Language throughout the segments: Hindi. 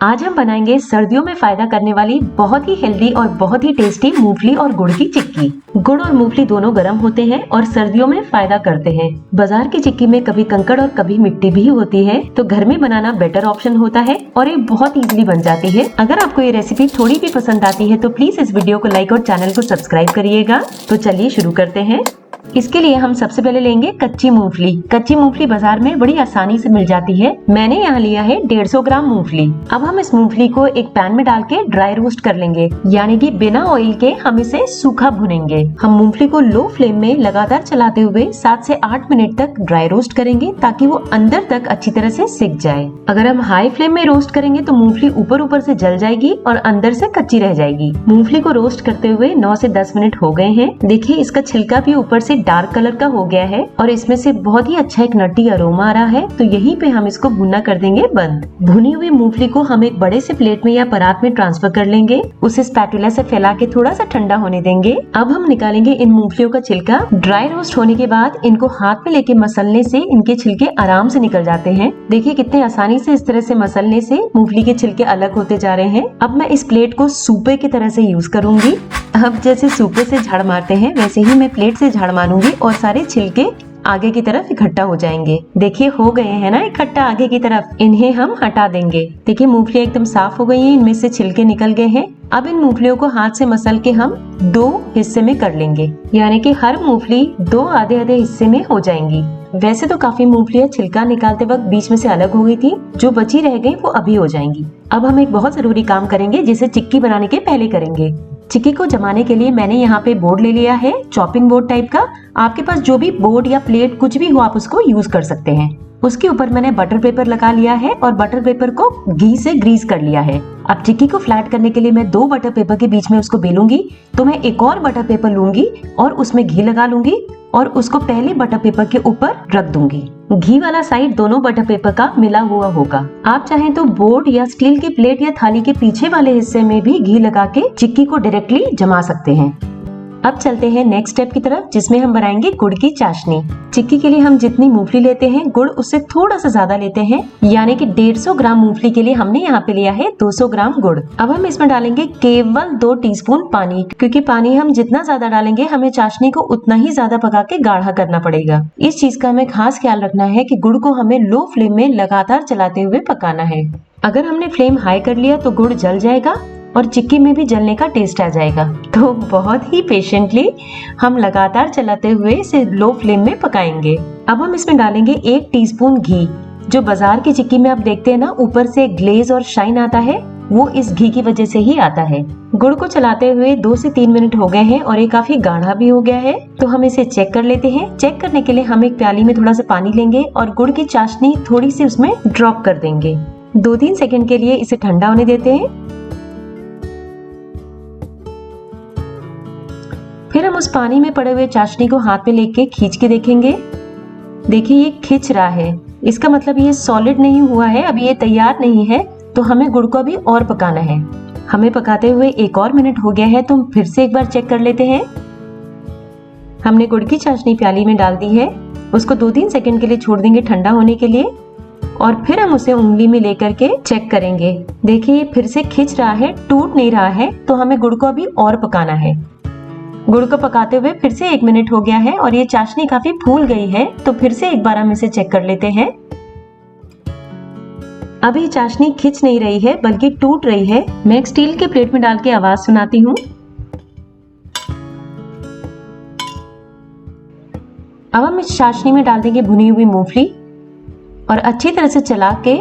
आज हम बनाएंगे सर्दियों में फायदा करने वाली बहुत ही हेल्दी और बहुत ही टेस्टी मूंगफली और गुड़ की चिक्की। गुड़ और मूंगफली दोनों गर्म होते हैं और सर्दियों में फायदा करते हैं। बाजार की चिक्की में कभी कंकड़ और कभी मिट्टी भी होती है, तो घर में बनाना बेटर ऑप्शन होता है और ये बहुत इजीली बन जाती है। अगर आपको ये रेसिपी थोड़ी भी पसंद आती है तो प्लीज इस वीडियो को लाइक और चैनल को सब्सक्राइब करिएगा। तो चलिए शुरू करते हैं। इसके लिए हम सबसे पहले लेंगे कच्ची मूंगफली। कच्ची मूंगफली बाजार में बड़ी आसानी से मिल जाती है। मैंने यहाँ लिया है 150 ग्राम मूंगफली। अब हम इस मूंगफली को एक पैन में डाल के ड्राई रोस्ट कर लेंगे, यानी कि बिना ऑयल के हम इसे सूखा भुनेंगे। हम मूंगफली को लो फ्लेम में लगातार चलाते हुए 7 से 8 मिनट तक ड्राई रोस्ट करेंगे, ताकि वो अंदर तक अच्छी तरह से सिक जाए। अगर हम हाई फ्लेम में रोस्ट करेंगे तो मूंगफली ऊपर ऊपर से जल जाएगी और अंदर से कच्ची रह जाएगी। मूंगफली को रोस्ट करते हुए 9 से 10 मिनट हो गए हैं। देखिए इसका छिलका भी ऊपर से डार्क कलर का हो गया है और इसमें से बहुत ही अच्छा एक नटी अरोमा आ रहा है। तो यहीं पे हम इसको भुनना कर देंगे बंद। भुनी हुई मूंगफली को हम एक बड़े से प्लेट में या परात में ट्रांसफर कर लेंगे। उसे स्पैटुला से फैला के थोड़ा सा ठंडा होने देंगे। अब हम निकालेंगे इन मूंगफलियों का छिलका। ड्राई रोस्ट होने के बाद इनको हाथ में लेके मसलने से इनके छिलके आराम से निकल जाते हैं। देखिए कितने आसानी से इस तरह से मसलने से मूंगफली के छिलके अलग होते जा रहे हैं। अब मैं इस प्लेट को सूपे की तरह से यूज करूंगी। अब जैसे सूपे से झाड़ मारते हैं वैसे ही मैं प्लेट से झाड़ मारूंगी और सारे छिलके आगे की तरफ इकट्ठा हो जाएंगे। देखिए हो गए हैं ना इकट्ठा आगे की तरफ। इन्हें हम हटा देंगे। देखिए मूंगफली एकदम साफ हो गई है, इनमें से छिलके निकल गए हैं। अब इन मूंगफलियों को हाथ से मसल के हम 2 हिस्से में कर लेंगे, यानी कि हर मूंगफली 2 आधे आधे हिस्से में हो जाएंगी। वैसे तो काफी मूंगफलियां छिलका निकालते वक्त बीच में से अलग हो गई थी, जो बची रह गई वो अभी हो जाएंगी। अब हम एक बहुत जरूरी काम करेंगे, जिसे चिक्की बनाने के पहले करेंगे। चिक्की को जमाने के लिए मैंने यहाँ पे बोर्ड ले लिया है, चॉपिंग बोर्ड टाइप का। आपके पास जो भी बोर्ड या प्लेट कुछ भी हो आप उसको यूज कर सकते हैं। उसके ऊपर मैंने बटर पेपर लगा लिया है और बटर पेपर को घी से ग्रीस कर लिया है। अब चिक्की को फ्लैट करने के लिए मैं 2 बटर पेपर के बीच में उसको बेलूंगी। तो मैं एक और बटर पेपर लूंगी और उसमें घी लगा लूंगी और उसको पहले बटर पेपर के ऊपर रख दूंगी। घी वाला साइड दोनों बटर पेपर का मिला हुआ होगा। आप चाहें तो बोर्ड या स्टील की प्लेट या थाली के पीछे वाले हिस्से में भी घी लगा के चिक्की को डायरेक्टली जमा सकते हैं। अब चलते हैं नेक्स्ट स्टेप की तरफ, जिसमें हम बनाएंगे गुड़ की चाशनी। चिक्की के लिए हम जितनी मूंगफली लेते हैं गुड़ उससे थोड़ा सा ज्यादा लेते हैं, यानी कि 150 ग्राम मूंगफली के लिए हमने यहाँ पे लिया है 200 ग्राम गुड़। अब हम इसमें डालेंगे केवल 2 टीस्पून पानी, क्योंकि पानी हम जितना ज्यादा डालेंगे हमें चाशनी को उतना ही ज्यादा पका के गाढ़ा करना पड़ेगा। इस चीज का हमें खास ख्याल रखना है कि गुड़ को हमें लो फ्लेम में लगातार चलाते हुए पकाना है। अगर हमने फ्लेम हाई कर लिया तो गुड़ जल जाएगा और चिक्की में भी जलने का टेस्ट आ जाएगा। तो बहुत ही पेशेंटली हम लगातार चलाते हुए इसे लो फ्लेम में पकाएंगे। अब हम इसमें डालेंगे 1 टीस्पून घी। जो बाजार की चिक्की में आप देखते हैं ना, ऊपर से ग्लेज और शाइन आता है, वो इस घी की वजह से ही आता है। गुड़ को चलाते हुए 2 से 3 मिनट हो गए हैं और ये काफी गाढ़ा भी हो गया है। तो हम इसे चेक कर लेते हैं। चेक करने के लिए हम एक प्याली में थोड़ा सा पानी लेंगे और गुड़ की चाशनी थोड़ी सी उसमें ड्रॉप कर देंगे। 2-3 सेकंड के लिए इसे ठंडा होने देते हैं। फिर हम उस पानी में पड़े हुए चाशनी को हाथ में लेके खींच के देखेंगे। देखिए ये खिंच रहा है, इसका मतलब ये सॉलिड नहीं हुआ है, अभी ये तैयार नहीं है। तो हमें गुड़ को अभी और पकाना है। हमें पकाते हुए 1 और मिनट हो गया है, तो हम फिर से एक बार चेक कर लेते हैं। हमने गुड़ की चाशनी प्याली में डाल दी है। उसको 2-3 सेकंड के लिए छोड़ देंगे ठंडा होने के लिए और फिर हम उसे उंगली में लेकर के चेक करेंगे। देखिए ये फिर से खिंच रहा है, टूट नहीं रहा है। तो हमें गुड़ को अभी और पकाना है। गुड़ को पकाते हुए फिर से 1 मिनट हो गया है और ये चाशनी काफी फूल गई है। तो फिर से एक बार हम इसे चेक कर लेते हैं। अभी चाशनी खिंच नहीं रही है बल्कि टूट रही है। मैं एक स्टील के प्लेट में डाल के आवाज सुनाती हूँ। अब हम इस चाशनी में डाल देंगे भुनी हुई मूंगफली और अच्छी तरह से चला के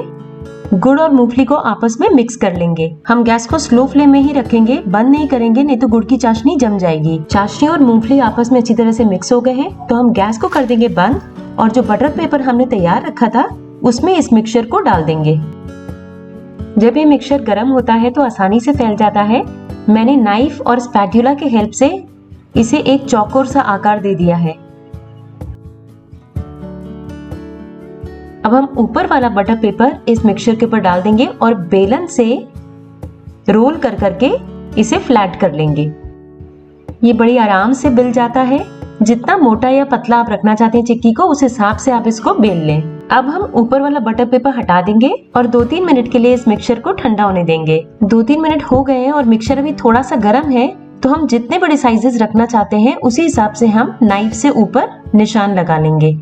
गुड़ और मूंगफली को आपस में मिक्स कर लेंगे। हम गैस को स्लो फ्लेम में ही रखेंगे, बंद नहीं करेंगे, नहीं तो गुड़ की चाशनी जम जाएगी। चाशनी और मूंगफली आपस में अच्छी तरह से मिक्स हो गए हैं, तो हम गैस को कर देंगे बंद और जो बटर पेपर हमने तैयार रखा था उसमें इस मिक्सचर को डाल देंगे। जब ये मिक्सचर गर्म होता है तो आसानी से फैल जाता है। मैंने नाइफ और स्पैटुला के हेल्प से इसे एक चौकोर सा आकार दे दिया है। अब हम ऊपर वाला बटर पेपर इस मिक्सचर के ऊपर डाल देंगे और बेलन से रोल कर करके इसे फ्लैट कर लेंगे। ये बड़ी आराम से बिल जाता है। जितना मोटा या पतला आप रखना चाहते हैं चिक्की को, उस हिसाब से आप इसको बेल लें। अब हम ऊपर वाला बटर पेपर हटा देंगे और 2-3 मिनट के लिए इस मिक्सचर को ठंडा होने देंगे। 2-3 मिनट हो गए हैं और मिक्सचर अभी थोड़ा सा गर्म है, तो हम जितने बड़े साइजेस रखना चाहते हैं उसी हिसाब से हम नाइफ से ऊपर निशान लगा लेंगे।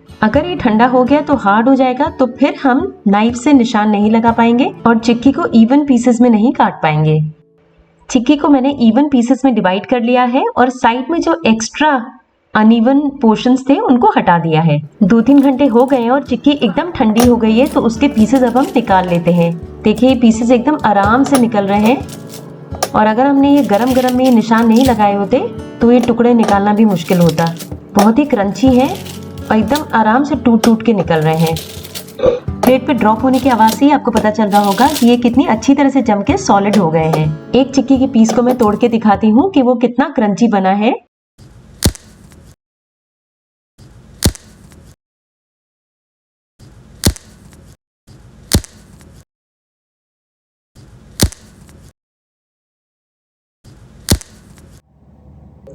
अगर ये ठंडा हो गया तो हार्ड हो जाएगा, तो फिर हम नाइफ से निशान नहीं लगा पाएंगे और चिक्की को इवन पीसेस में नहीं काट पाएंगे। चिक्की को मैंने इवन पीसेस में डिवाइड कर लिया है और साइड में जो एक्स्ट्रा अनइवन पोर्शंस थे उनको हटा दिया है। 2-3 घंटे हो गए हैं और चिक्की एकदम ठंडी हो गई है, तो उसके पीसेस अब हम निकाल लेते हैं। देखिए ये पीसेस एकदम आराम से निकल रहे हैं और अगर हमने ये गरम गरम में ये निशान नहीं लगाए होते तो ये टुकड़े निकालना भी मुश्किल होता। बहुत ही क्रंची है और एकदम आराम से टूट टूट के निकल रहे हैं। प्लेट पे ड्रॉप होने की आवाज से ही आपको पता चल रहा होगा कि ये कितनी अच्छी तरह से जम के सॉलिड हो गए हैं। एक चिक्की के पीस को मैं तोड़ के दिखाती हूँ कि वो कितना क्रंची बना है।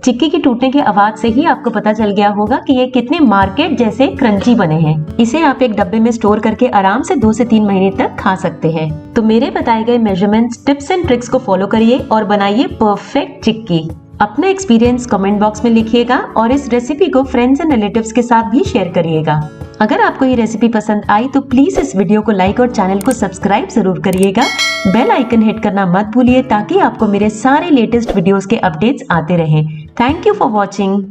चिक्की के टूटने की आवाज से ही आपको पता चल गया होगा कि ये कितने मार्केट जैसे क्रंची बने हैं। इसे आप एक डब्बे में स्टोर करके आराम से 2 से 3 महीने तक खा सकते हैं। तो मेरे बताए गए मेजरमेंट्स, टिप्स एंड ट्रिक्स को फॉलो करिए और बनाइए परफेक्ट चिक्की। अपना एक्सपीरियंस कमेंट बॉक्स में लिखिएगा और इस रेसिपी को फ्रेंड्स एंड रिलेटिव्स के साथ भी शेयर करिएगा। अगर आपको ये रेसिपी पसंद आई तो प्लीज इस वीडियो को लाइक और चैनल को सब्सक्राइब जरूर करिएगा। बेल आइकन हिट करना मत भूलिए ताकि आपको मेरे सारे लेटेस्ट वीडियोस के अपडेट्स आते रहें। Thank you for watching.